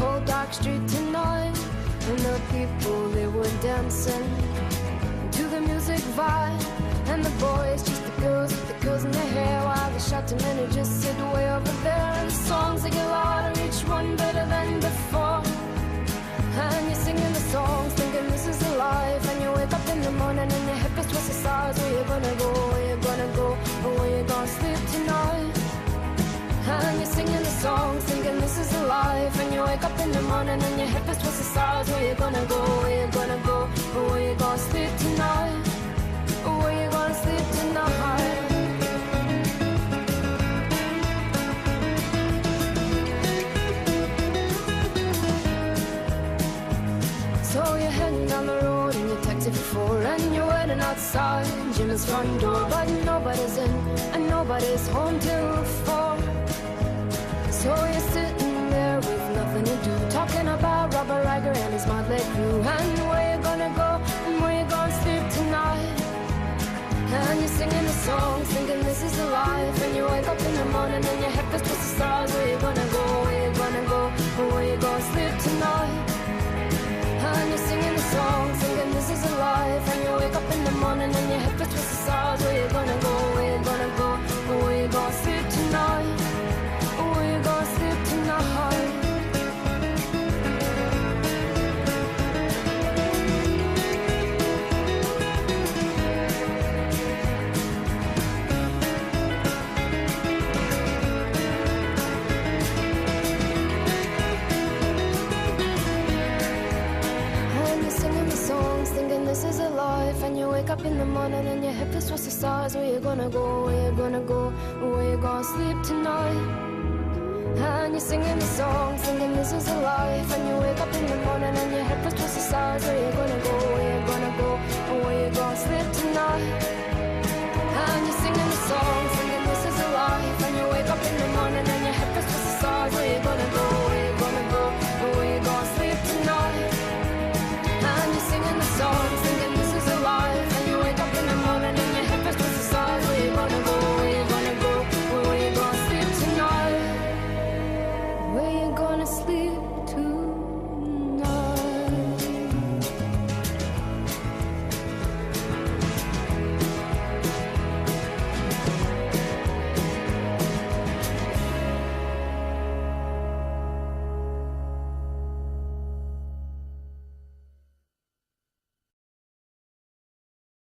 cold dark street tonight, and the people, they were dancing to the music vibe. And the boys chased the girls with the girls in their hair, while the shouting men who just sit way over there. And the songs, they get louder, each one better than before. And you're singing the songs, thinking this is a life. And you wake up in the morning and your hip is twisted sides. Where you gonna go, where you gonna go, or where you gonna sleep tonight? And you're singing the songs, thinking this is a life. And you wake up in the morning and your hip is twisted sides. Where you gonna go, where you gonna go, or where you gonna sleep tonight? Or where you gonna sleep tonight? So you're heading down the road in your taxi for 4, and you're waiting outside Jimmy's front door, but nobody's in and nobody's home till 4. So you're sitting there with nothing to do, talking about Robert Riger and his motley crew, and where you gonna go and where you gonna sleep tonight. And you're singing the songs, thinking this is a life. And you wake up in the morning and your head feels twisted stars. Where you gonna go, where you gonna go, or where you gonna sleep tonight? And you're singing the songs, thinking this is a life. And you wake up in the morning and your head feels twisted stars. Where you gonna go, where you gonna go, or where you gonna sleep tonight? Or where you gonna sleep tonight? Thinking this is a life. And you wake up in the morning and your hip is twisted the stars. Where you gonna go, where you gonna go, where you gonna sleep tonight? And you're singing the song, thinking this is a life. And you wake up in the morning and your hip is twisted the stars. Where you gonna go,